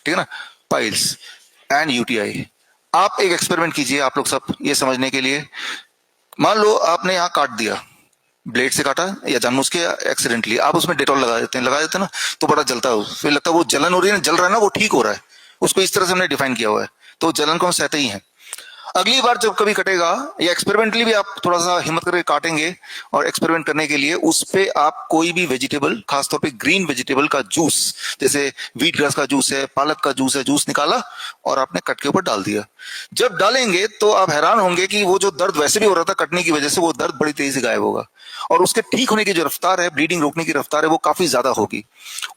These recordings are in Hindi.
ठीक है ना, पाइल्स एंड यूटीआई। आप एक एक्सपेरिमेंट कीजिए, आप लोग सब ये समझने के लिए। मान लो आपने यहाँ काट दिया, ब्लेड से काटा या जानबूझ के एक्सीडेंटली, आप उसमें डेटॉल लगा देते ना, तो बड़ा जलता है, फिर लगता है वो जलन हो रही है ना, जल रहा है ना, वो ठीक हो रहा है, उसको इस तरह से हमने डिफाइन किया हुआ है, तो जलन को हम सहते ही हैं। अगली बार जब कभी कटेगा, या एक्सपेरिमेंटली भी आप थोड़ा सा हिम्मत करके काटेंगे, और एक्सपेरिमेंट करने के लिए उस पे आप कोई भी वेजिटेबल, खासतौर पे ग्रीन वेजिटेबल का जूस, जैसे व्हीट ग्रास का जूस है, पालक का जूस है, जूस निकाला और आपने कट के ऊपर डाल दिया। जब डालेंगे तो आप हैरान होंगे कि वो जो दर्द वैसे भी हो रहा था कटने की वजह से, वो दर्द बड़ी तेजी से गायब होगा, और उसके ठीक होने की जो रफ्तार है, ब्लीडिंग रोकने की रफ्तार है, वो काफी ज्यादा होगी।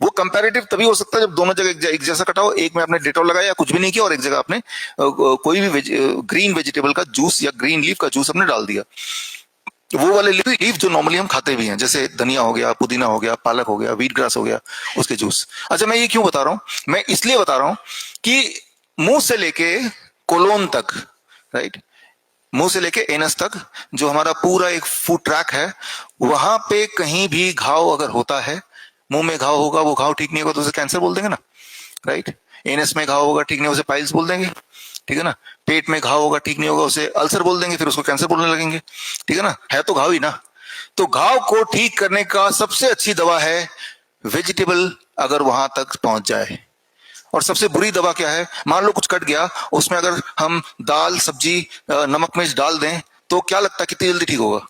वो कंपैरेटिव तभी हो सकता है जब दोनों जगह एक जैसा कटा हो, एक में आपने डेटॉल लगाया या कुछ भी नहीं किया, और एक जगह आपने कोई भी ग्रीन वेजिटेबल का जूस या ग्रीन लीफ का जूस आपने डाल दिया। वो वाले लीफ जो नॉर्मली हम खाते भी हैं, जैसे धनिया हो गया, पुदीना हो गया, पालक हो गया, व्हीट ग्रास हो गया, उसके जूस। अच्छा, मैं ये क्यों बता रहा हूं? मैं इसलिए बता रहा हूं कि मुंह से लेके कोलोन तक, राइट, मुंह से लेके एनस तक जो हमारा पूरा एक फूड ट्रैक है, वहां पे कहीं भी घाव अगर होता है, मुंह में घाव होगा, वो घाव ठीक नहीं होगा तो उसे कैंसर बोल देंगे ना, राइट। एनएस में घाव होगा, ठीक नहीं, उसे पाइल्स बोल देंगे, ठीक है ना। पेट में घाव होगा, ठीक नहीं होगा, उसे अल्सर बोल देंगे, फिर उसको कैंसर बोलने लगेंगे, ठीक है ना, है तो घाव ही ना। तो घाव को ठीक करने का सबसे अच्छी दवा है वेजिटेबल, अगर वहां तक पहुंच जाए। और सबसे बुरी दवा क्या है? मान लो कुछ कट गया, उसमें अगर हम दाल सब्जी नमक मिर्च डाल दें, तो क्या लगता है कितनी जल्दी ठीक होगा?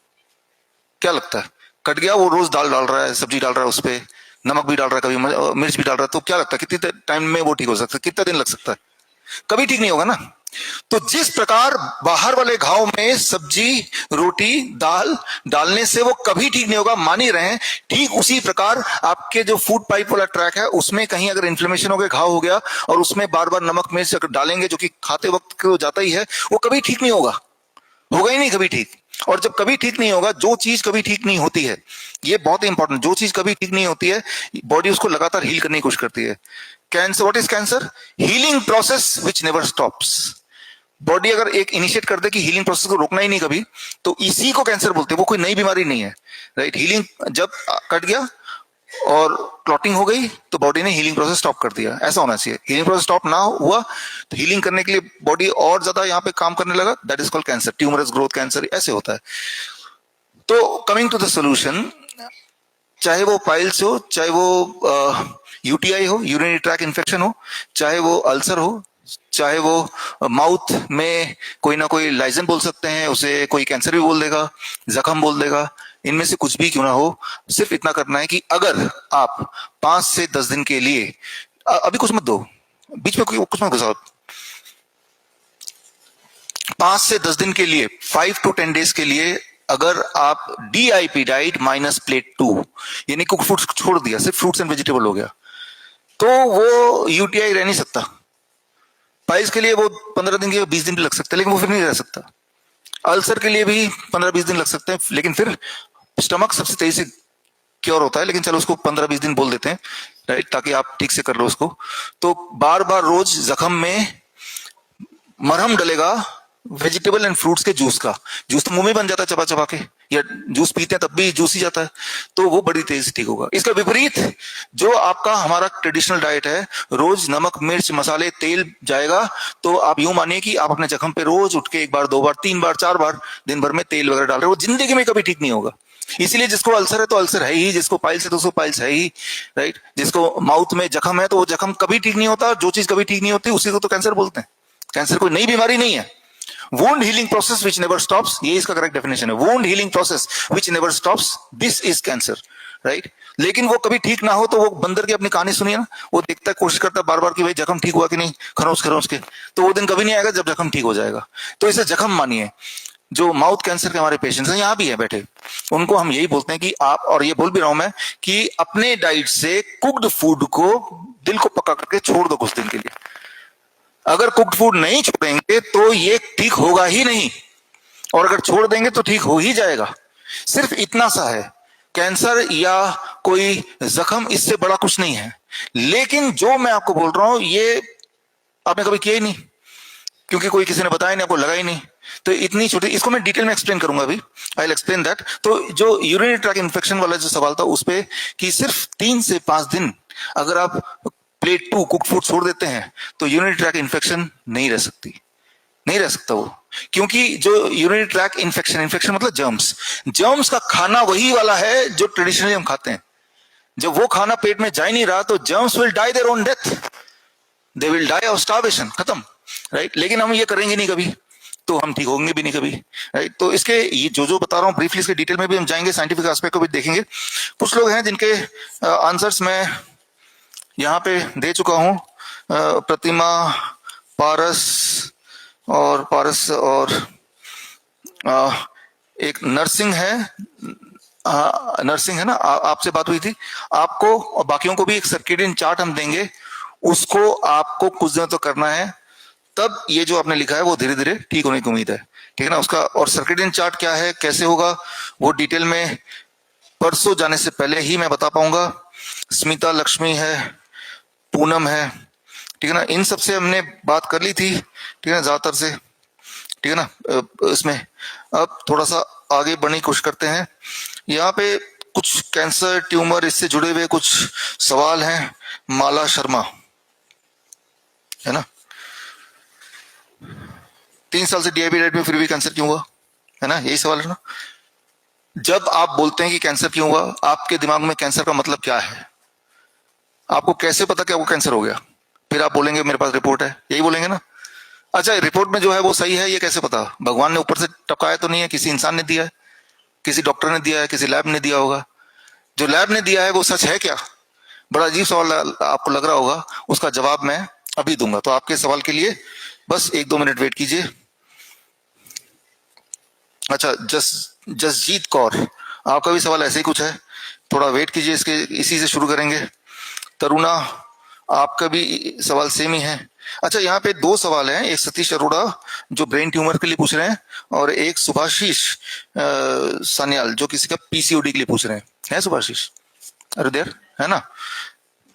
क्या लगता है? कट गया, वो रोज दाल डाल रहा है, सब्जी डाल रहा है, उस पर नमक भी डाल रहा है, कभी मिर्च भी डाल रहा है, तो क्या लगता है कितनी टाइम में वो ठीक हो सकता है? कितना दिन लग सकता है? कभी ठीक नहीं होगा ना। तो जिस प्रकार बाहर वाले घाव में सब्जी रोटी दाल डालने से वो कभी ठीक नहीं होगा, मान ही रहे हैं, ठीक उसी प्रकार आपके जो फूड पाइप वाला ट्रैक है, उसमें कहीं अगर इन्फ्लेमेशन हो गया, घाव हो गया, और उसमें बार बार नमक मिर्च अगर डालेंगे, जो कि खाते वक्त को जाता ही है, वो कभी ठीक नहीं होगा, होगा ही नहीं कभी ठीक। और जब कभी ठीक नहीं होगा, जो चीज कभी ठीक नहीं होती है, ये बहुत ही इंपॉर्टेंट, जो चीज कभी ठीक नहीं होती है, बॉडी उसको लगातार हील करने की कोशिश करती है। Cancer, what is cancer? Healing process which never stops. Body अगर एक इनिशिएट कर दे कि हीलिंग प्रोसेस को रोकना ही नहीं कभी, तो इसी को कैंसर बोलते हैं। वो कोई नई बीमारी नहीं है, राइट। हीलिंग जब कट गया और क्लॉटिंग हो गई, तो बॉडी ने हीलिंग प्रोसेस स्टॉप कर दिया। ऐसा होना चाहिए। हीलिंग प्रोसेस स्टॉप ना हुआ तो हीलिंग करने के लिए बॉडी और ज्यादा यहाँ पे काम करने लगा, that is called cancer, tumorous growth cancer, ऐसे होता है। तो कमिंग टू द सोल्यूशन, चाहे वो पाइल्स हो, चाहे वो यूटीआई हो, यूरिनरी ट्रैक इन्फेक्शन हो, चाहे वो अल्सर हो, चाहे वो माउथ में कोई ना कोई लाइजन बोल सकते हैं, उसे कोई कैंसर भी बोल देगा, जख्म बोल देगा, इनमें से कुछ भी क्यों ना हो, सिर्फ इतना करना है कि अगर आप 5 से 10 दिन के लिए, अभी कुछ मत दो, बीच में कुछ मत घुसाओ, 5 से 10 दिन के लिए, 5 to 10 डेज के लिए, अगर आप DIP डाइट माइनस प्लेट 2 यानी कुक फूड छोड़ दिया, सिर्फ फ्रूट्स एंड वेजिटेबल हो गया, तो वो यूटीआई रह नहीं सकता। पाइल्स के लिए वो 15 दिन के 20 दिन भी लग सकते हैं, लेकिन वो फिर नहीं रह सकता। अल्सर के लिए भी 15-20 दिन लग सकते हैं, लेकिन फिर स्टमक सबसे तेजी से क्योर होता है, लेकिन चलो उसको 15-20 दिन बोल देते हैं, राइट, ताकि आप ठीक से कर लो उसको। तो बार बार रोज जख्म में मरहम डलेगा वेजिटेबल एंड फ्रूट्स के जूस का। जूस तो मुंह में बन जाता है चबा चबा के, या जूस पीते हैं तब भी जूस ही जाता है, तो वो बड़ी तेजी से ठीक होगा। इसका विपरीत जो आपका हमारा ट्रेडिशनल डाइट है, रोज नमक मिर्च मसाले तेल जाएगा, तो आप यूं मानिए कि आप अपने जख्म पे रोज उठ के 1 बार 2 बार 3 बार 4 बार दिन भर में तेल वगैरह डाल रहे हो, वो जिंदगी में कभी ठीक नहीं होगा। इसीलिए जिसको अल्सर है तो अल्सर है ही, जिसको पाइल्स है तो उसको पाइल्स है ही, राइट। जिसको माउथ में जख्म है तो वो जख्म कभी ठीक नहीं होता, जो चीज कभी ठीक नहीं होती उसी को तो कैंसर बोलते हैं। कैंसर कोई नई बीमारी नहीं है। Wound healing process which never stops, ये इसका करेक्ट डेफिनेशन है। Wound healing process which never stops, this is cancer, right. लेकिन वो कभी ठीक ना हो तो वो बंदर की अपनी कहानी सुनिए ना, वो देखता है, कोशिश करता है बार बार कि भाई जख्म ठीक हुआ कि नहीं, खरोच खरोच के, तो वो दिन कभी नहीं आएगा जब जख्म ठीक हो जाएगा। तो इसे जख्म मानिए। जो माउथ कैंसर के हमारे पेशेंट्स हैं, यहाँ भी है बैठे, उनको हम यही बोलते हैं कि आप, और ये बोल भी रहा हूं मैं, कि अपने डाइट से कुक्ड फूड को दिल को पका करके छोड़ दो कुछ दिन के लिए। अगर कुक्ड फूड नहीं छोड़ेंगे तो ये ठीक होगा ही नहीं, और अगर छोड़ देंगे तो ठीक हो ही जाएगा। सिर्फ इतना सा है, कैंसर या कोई जख्म, इससे बड़ा कुछ नहीं है। लेकिन जो मैं आपको बोल रहा हूं ये आपने कभी किया ही नहीं, क्योंकि कोई किसी ने बताया नहीं, आपको लगा ही नहीं। तो इतनी छोटी, इसको मैं डिटेल में एक्सप्लेन करूंगा अभी, आई विल एक्सप्लेन दैट। तो जो यूरिनरी ट्रैक इन्फेक्शन वाला जो सवाल था उस पे, कि सिर्फ 3 से 5 दिन अगर आप प्लेट 2 कुक्ड फूड छोड़ देते हैं तो यूरिनरी ट्रैक इन्फेक्शन नहीं रह सकती, नहीं रह सकता वो, क्योंकि जो यूरिनरी ट्रैक इन्फेक्शन, इन्फेक्शन मतलब जर्म्स, जर्म्स का खाना वही वाला है जो ट्रेडिशनली हम खाते हैं। जब वो खाना पेट में जा ही नहीं रहा तो germs will die their own death, they will die of starvation, खत्म, राइट। लेकिन हम ये करेंगे नहीं कभी, तो हम ठीक होंगे भी नहीं कभी, राइट। तो इसके ये जो बता रहा हूं ब्रीफली, इसके डिटेल में भी हम जाएंगे, साइंटिफिक एस्पेक्ट को भी देखेंगे। कुछ लोग हैं जिनके आंसर्स मैं यहाँ पे दे चुका हूं, प्रतिमा, पारस और एक नर्सिंग है, नर्सिंग है ना, आपसे बात हुई थी। आपको और बाकियों को भी एक सर्केडियन चार्ट हम देंगे, उसको आपको कुछ दिनों तो करना है, तब ये जो आपने लिखा है वो धीरे धीरे ठीक होने की उम्मीद है, ठीक है ना उसका। और सर्केडियन चार्ट क्या है, कैसे होगा, वो डिटेल में परसों जाने से पहले ही मैं बता पाऊंगा। स्मिता, लक्ष्मी है, पूनम है, ठीक है ना, इन सबसे हमने बात कर ली थी, ठीक है ना, ज्यादातर से, ठीक है ना। इसमें अब थोड़ा सा आगे बढ़ने की कोशिश करते हैं। यहाँ पे कुछ कैंसर, ट्यूमर, इससे जुड़े हुए कुछ सवाल हैं। माला शर्मा, है ना, 3 साल से डीआईबी में फिर भी कैंसर क्यों हुआ, है ना, यही सवाल है ना। जब आप बोलते हैं कि कैंसर क्यों हुआ, आपके दिमाग में कैंसर का मतलब क्या है, आपको कैसे पता कि आपको कैंसर हो गया? फिर आप बोलेंगे मेरे पास रिपोर्ट है, यही बोलेंगे ना। अच्छा, रिपोर्ट में जो है वो सही है, ये कैसे पता? भगवान ने ऊपर से टपकाया तो नहीं है, किसी इंसान ने दिया है, किसी डॉक्टर ने दिया है, किसी लैब ने दिया होगा। जो लैब ने दिया है वो सच है क्या? बड़ा अजीब सवाल आपको लग रहा होगा, उसका जवाब मैं अभी दूंगा। तो आपके सवाल के लिए बस 1-2 मिनट वेट कीजिए। अच्छा, जसजीत कौर, आपका भी सवाल ऐसे ही कुछ है, थोड़ा वेट कीजिए, इसके इसी से शुरू करेंगे। तरुणा, आपका भी सवाल सेम ही है। अच्छा, यहाँ पे 2 सवाल हैं, एक सतीश अरोड़ा जो ब्रेन ट्यूमर के लिए पूछ रहे हैं, और एक सुभाशीष सान्याल जो किसी का पीसीओडी के लिए पूछ रहे हैं। है सुभाशीष? अरे देर, है ना।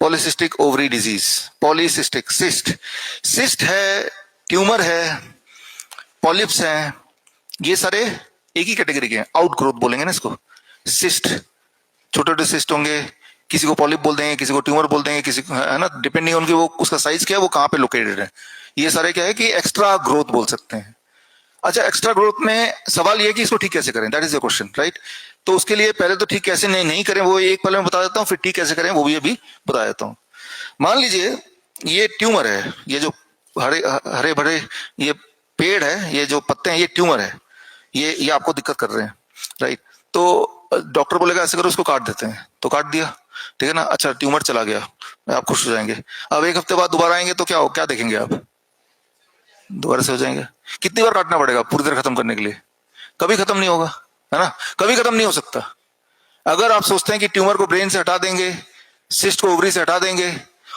Polycystic ovary disease, polycystic, cyst है, ट्यूमर है, पॉलिप्स हैं, ये सारे एक ही कैटेगरी के हैं, आउटग्रोथ बोलेंगे ना इसको। सिस्ट, छोटे छोटे सिस्ट होंगे, किसी को पॉलिप बोल देंगे, किसी को ट्यूमर बोल देंगे, किसी को, है ना, डिपेंडिंग ऑन वो उसका साइज क्या है, वो कहाँ पे लोकेटेड है। ये सारे क्या है कि एक्स्ट्रा ग्रोथ बोल सकते हैं। अच्छा, एक्स्ट्रा ग्रोथ में सवाल ये है कि इसको ठीक कैसे करें, that is the question, right. तो उसके लिए पहले तो ठीक कैसे नहीं करें वो एक पहले मैं बता देता हूँ, फिर ठीक कैसे करें वो भी अभी बता देता हूँ। मान लीजिए ये ट्यूमर है, ये जो हरे हरे भरे ये पेड़ है, ये जो पत्ते हैं, ये ट्यूमर है, ये आपको दिक्कत कर रहे हैं, राइट। तो डॉक्टर बोलेगा ऐसे करो, इसको काट देते हैं, तो काट दिया, ठीक है ना। अच्छा, ट्यूमर चला गया, आप खुश हो जाएंगे। अब 1 हफ्ते बाद दोबारा आएंगे तो क्या देखेंगे आप? दोबारा से हो जाएंगे। कितनी बार काटना पड़ेगा पूरी तरह खत्म करने के लिए? कभी खत्म नहीं होगा, है ना, कभी खत्म नहीं हो सकता। अगर आप सोचते हैं कि ट्यूमर को ब्रेन से हटा देंगे, सिस्ट को ओवरी से हटा देंगे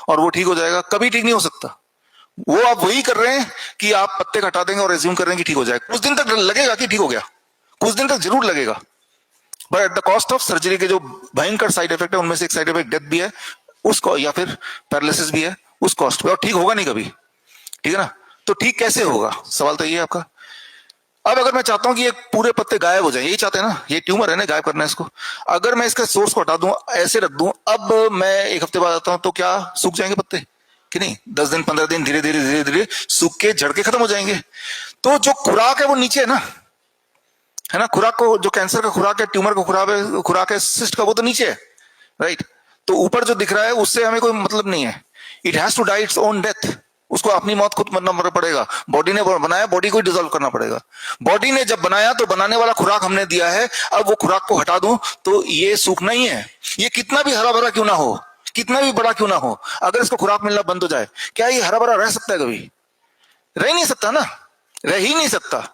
और वो ठीक हो जाएगा, कभी ठीक नहीं हो सकता। वो आप वही कर रहे हैं कि आप पत्ते हटा देंगे और एज्यूम कर रहे हैं कि ठीक हो जाएगा। कुछ दिन तक लगेगा कि ठीक हो गया, कुछ दिन तक जरूर लगेगा, but at the cost of surgery के जो भयंकर साइड इफेक्ट है, उनमें से एक साइड इफेक्ट डेथ भी है उसको, या फिर पैरालिसिस भी है, उस कॉस्ट पे, और ठीक होगा नहीं कभी, ठीक है ना। तो ठीक कैसे होगा, सवाल तो ये है आपका। अब अगर मैं चाहता हूं कि ये पूरे पत्ते गायब हो जाए, यही चाहते हैं ना, ये ट्यूमर है ना, गायब करना है इसको। अगर मैं इसका सोर्स को हटा दूं, ऐसे रख दूं, अब मैं 1 हफ्ते बाद आता हूं तो क्या सूख जाएंगे पत्ते कि नहीं? 10 दिन 15 दिन धीरे धीरे धीरे धीरे सूख के झड़ के खत्म हो जाएंगे। तो जो खुराक है वो नीचे है ना, है ना। खुराक को, जो कैंसर का खुराक है, ट्यूमर का खुराक है, सिस्ट का, वो तो नीचे है, राइट। तो ऊपर जो दिख रहा है उससे हमें कोई मतलब नहीं है। It has to die its own death, उसको अपनी मौत खुद मरना पड़ेगा। बॉडी ने बनाया, बॉडी को डिसॉल्व करना पड़ेगा। बॉडी ने जब बनाया तो बनाने वाला खुराक हमने दिया है, अब वो खुराक को हटा दूं तो ये सूखना ही है। ये कितना भी हरा भरा क्यों ना हो, कितना भी बड़ा क्यों ना हो, अगर इसको खुराक मिलना बंद हो जाए, क्या ये हरा भरा रह सकता है? कभी रह नहीं सकता ना, रह ही नहीं सकता।